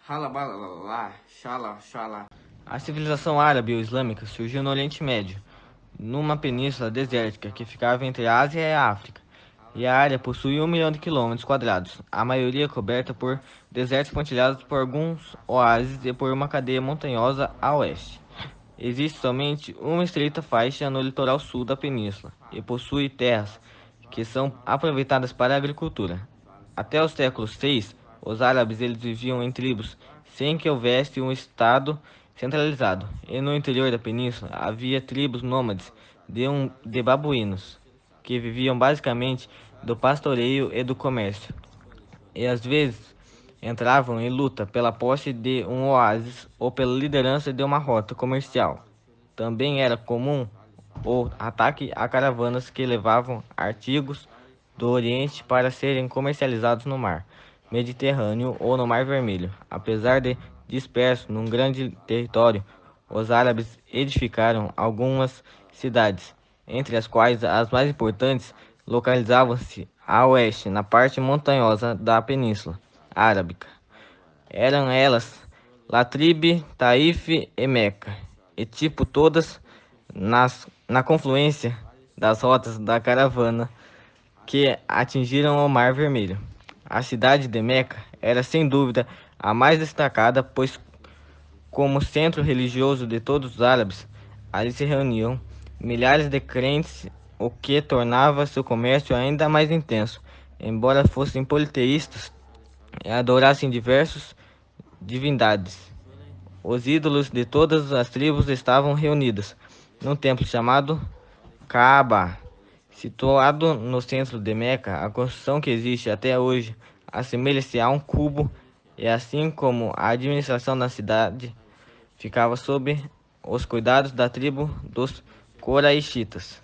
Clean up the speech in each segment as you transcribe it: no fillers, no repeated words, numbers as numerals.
Ralabalalá, xala, xala. A civilização árabe ou islâmica surgiu no Oriente Médio, numa península desértica que ficava entre a Ásia e a África, e a área possui 1 milhão de quilômetros quadrados, a maioria coberta por desertos pontilhados por alguns oásis e por uma cadeia montanhosa a oeste. Existe somente uma estreita faixa no litoral sul da península e possui terras que são aproveitadas para a agricultura. Até o século VI, os árabes eles viviam em tribos sem que houvesse um estado centralizado, e no interior da península havia tribos nômades de babuínos, que viviam basicamente do pastoreio e do comércio, e às vezes entravam em luta pela posse de um oásis ou pela liderança de uma rota comercial. Também era comum o ataque a caravanas que levavam artigos do Oriente para serem comercializados no mar Mediterrâneo ou no Mar Vermelho. Apesar de dispersos num grande território, os árabes edificaram algumas cidades, entre as quais as mais importantes localizavam-se a oeste, na parte montanhosa da Península Arábica. Eram elas Latrib, Taif e Meca, e tipo todas na confluência das rotas da caravana que atingiram o Mar Vermelho. A cidade de Meca era sem dúvida a mais destacada, pois como centro religioso de todos os árabes, ali se reuniam milhares de crentes, o que tornava seu comércio ainda mais intenso. Embora fossem politeístas e adorassem diversas divindades, os ídolos de todas as tribos estavam reunidos num templo chamado Kaaba, situado no centro de Meca. A construção, que existe até hoje, assemelha-se a um cubo, e assim como a administração da cidade ficava sob os cuidados da tribo dos Coraixitas.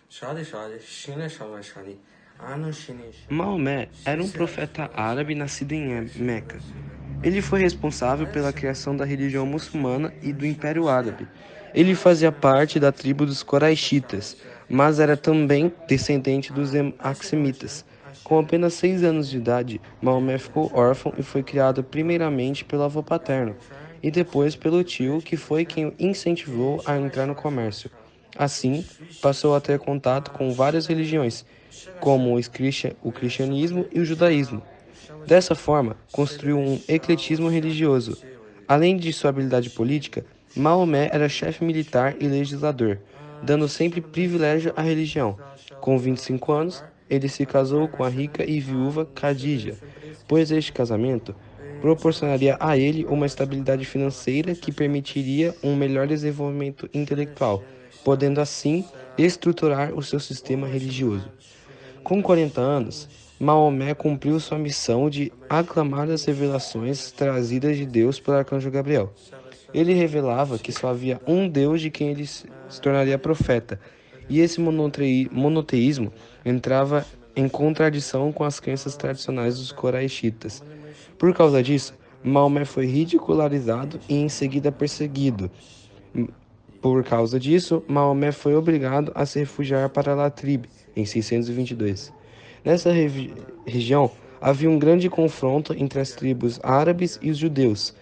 Shadi, shadi, shine, shava, shadi. Ano, shine, shine. Maomé era um profeta árabe nascido em Meca. Ele foi responsável pela criação da religião muçulmana e do Império Árabe. Ele fazia parte da tribo dos Coraixitas, mas era também descendente dos Axemitas. Com apenas 6 anos de idade, Maomé ficou órfão e foi criado primeiramente pelo avô paterno, e depois pelo tio, que foi quem o incentivou a entrar no comércio. Assim, passou a ter contato com várias religiões, como o cristianismo e o judaísmo. Dessa forma, construiu um ecletismo religioso. Além de sua habilidade política, Maomé era chefe militar e legislador, dando sempre privilégio à religião. Com 25 anos, ele se casou com a rica e viúva Khadija, pois este casamento proporcionaria a ele uma estabilidade financeira que permitiria um melhor desenvolvimento intelectual, podendo assim estruturar o seu sistema religioso. Com 40 anos, Maomé cumpriu sua missão de aclamar as revelações trazidas de Deus pelo arcanjo Gabriel. Ele revelava que só havia um Deus de quem ele se tornaria profeta, e esse monoteísmo entrava em contradição com as crenças tradicionais dos coraixitas. Por causa disso, Maomé foi ridicularizado e em seguida perseguido. Por causa disso, Maomé foi obrigado a se refugiar para Latrib, em 622. Nessa região, havia um grande confronto entre as tribos árabes e os judeus.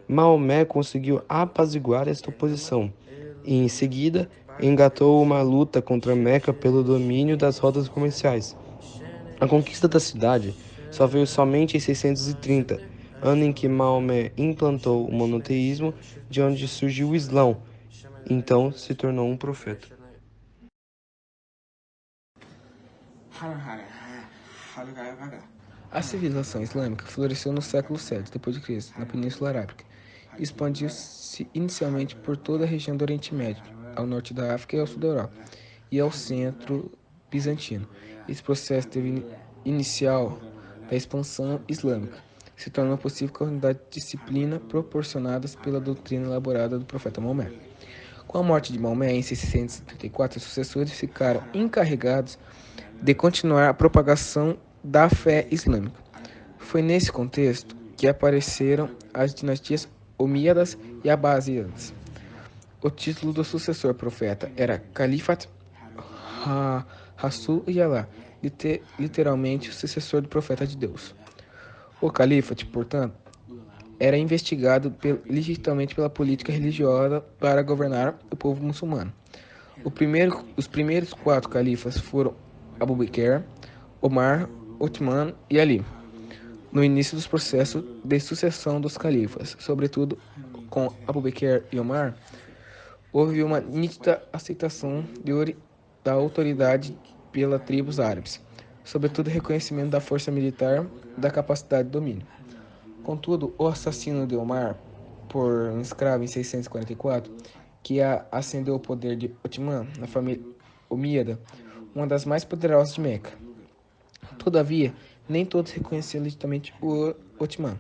Maomé conseguiu apaziguar esta oposição e, em seguida, engatou uma luta contra Meca pelo domínio das rotas comerciais. A conquista da cidade só veio somente em 630, ano em que Maomé implantou o monoteísmo, de onde surgiu o Islão. Então se tornou um profeta. A civilização islâmica floresceu no século VII d.C., na Península Arábica, e expandiu-se inicialmente por toda a região do Oriente Médio, ao norte da África e ao sul da Europa, e ao centro bizantino. Esse processo inicial da expansão islâmica se tornou possível com a unidade de disciplina proporcionadas pela doutrina elaborada do profeta Maomé. Com a morte de Maomé em 634, os sucessores ficaram encarregados de continuar a propagação da fé islâmica. Foi nesse contexto que apareceram as dinastias Omíadas e Abásidas. O título do sucessor profeta era Califat Rasul Yalá, literalmente o sucessor do profeta de Deus. O califate, portanto, era investigado legitimamente pela política religiosa para governar o povo muçulmano. Os primeiros 4 califas foram Abu Bakr, Omar, Uthman e Ali. No início dos processos de sucessão dos califas, sobretudo com Abu Bakr e Omar, houve uma nítida aceitação da autoridade pelas tribos árabes, sobretudo reconhecimento da força militar da capacidade de domínio. Contudo, o assassino de Omar por um escravo em 644, que ascendeu ao poder de Uthman, na família Omíada, uma das mais poderosas de Meca. Todavia, nem todos reconheciam legitimamente o Uthman.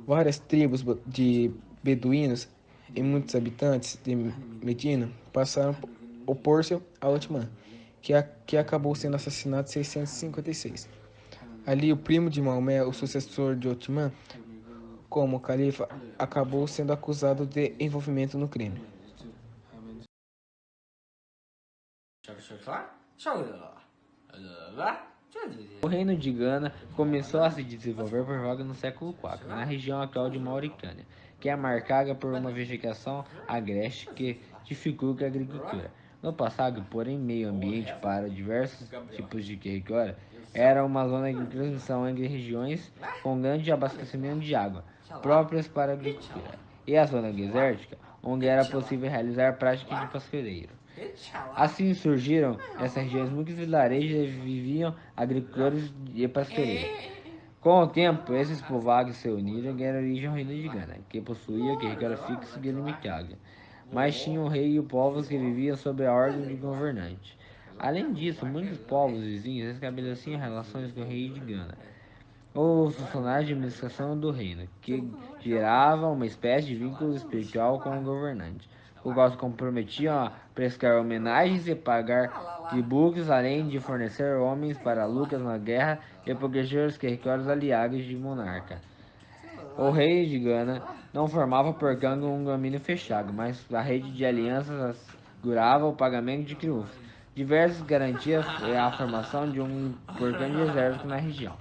Várias tribos de beduínos e muitos habitantes de Medina passaram a opor-se a Uthman, que acabou sendo assassinado em 656. Ali, o primo de Maomé, o sucessor de Uthman, como califa, acabou sendo acusado de envolvimento no crime. O reino de Gana começou a se desenvolver por volta no século IV, na região atual de Mauritânia, que é marcada por uma vegetação agreste que dificulta a agricultura. No passado, porém, meio ambiente para diversos tipos de território era uma zona de transmissão entre regiões com grande abastecimento de água, próprias para a agricultura, e a zona desértica, onde era possível realizar práticas de pastoreio. Assim surgiram nessas regiões muitos vilarejos e viviam agricultores e pastoreiros. Com o tempo, esses povoados se uniram e deram origem ao reino de Gana, que possuía território fixo e delimitado, mas tinha um rei e povos que viviam sob a ordem de governante. Além disso, muitos povos vizinhos estabeleciam relações com o rei de Gana, ou funcionários de administração do reino, que gerava uma espécie de vínculo espiritual com o governante, os quais se comprometiam a prestar homenagens e pagar tributos, além de fornecer homens para lutas na guerra e proteger os territórios aliados de monarca. O rei de Gana não formava, portanto, um domínio fechado, mas a rede de alianças assegurava o pagamento de triunfos. Diversas garantias e a formação de um importante exército na região.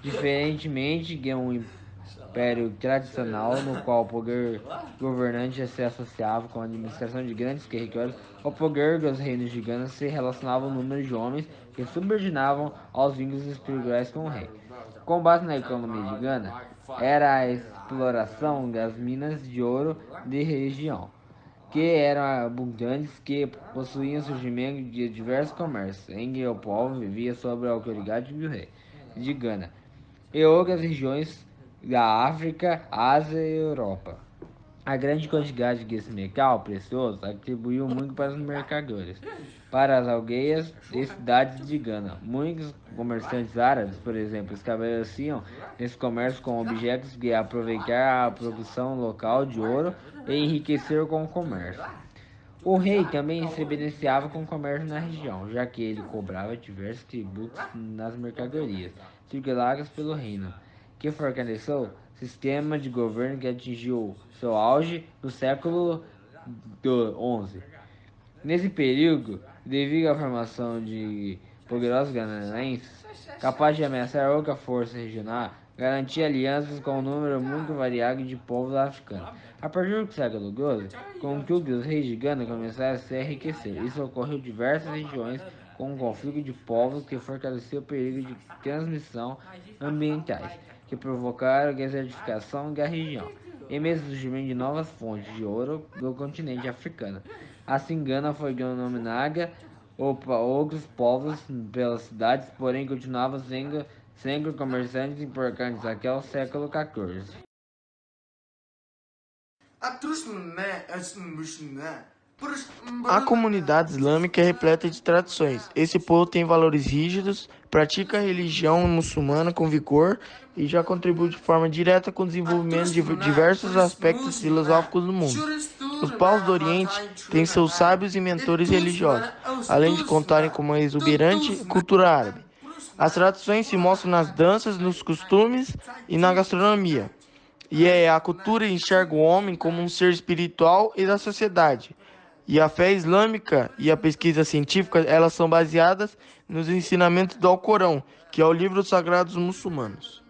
Diferentemente de um império tradicional, no qual o poder governante se associava com a administração de grandes territórios, o poder dos reinos de Gana se relacionava ao número de homens que subordinavam aos vínculos espirituais com o rei. Com base na economia de Gana, era a exploração das minas de ouro de região, que eram abundantes, que possuíam surgimento de diversos comércios, em que o povo vivia sob a autoridade do rei de Gana, e outras regiões da África, Ásia e Europa. A grande quantidade desse metal precioso atribuiu muito para os mercadores, para as aldeias e cidades de Gana. Muitos comerciantes árabes, por exemplo, estabeleciam esse comércio com objetos de aproveitar a produção local de ouro e enriquecer com o comércio. O rei também se beneficiava com o comércio na região, já que ele cobrava diversos tributos nas mercadorias circuladas pelo reino, que fortaleceu o sistema de governo que atingiu seu auge no século XI. Nesse período, devido à formação de poderosos ganaenses, capazes de ameaçar outra força regional, garantia alianças com um número muito variado de povos africanos. A partir do século XII, contudo, os reis de Gana começaram a se enriquecer. Isso ocorreu em diversas regiões com um conflito de povos que fortaleceu o período de transmissão ambientais, que provocaram a desertificação da região, e mesmo o surgimento de novas fontes de ouro do continente africano. Assim, Gana foi denominada outros povos pelas cidades, porém continuava sendo sempre comerciantes importantes até o século XIV. A comunidade islâmica é repleta de tradições. Esse povo tem valores rígidos, pratica a religião muçulmana com vigor e já contribui de forma direta com o desenvolvimento de diversos aspectos filosóficos do mundo. Os povos do Oriente têm seus sábios e mentores religiosos, além de contarem com uma exuberante cultura árabe. As tradições se mostram nas danças, nos costumes e na gastronomia. E a cultura enxerga o homem como um ser espiritual e da sociedade. E a fé islâmica e a pesquisa científica, elas são baseadas nos ensinamentos do Alcorão, que é o livro sagrado dos muçulmanos.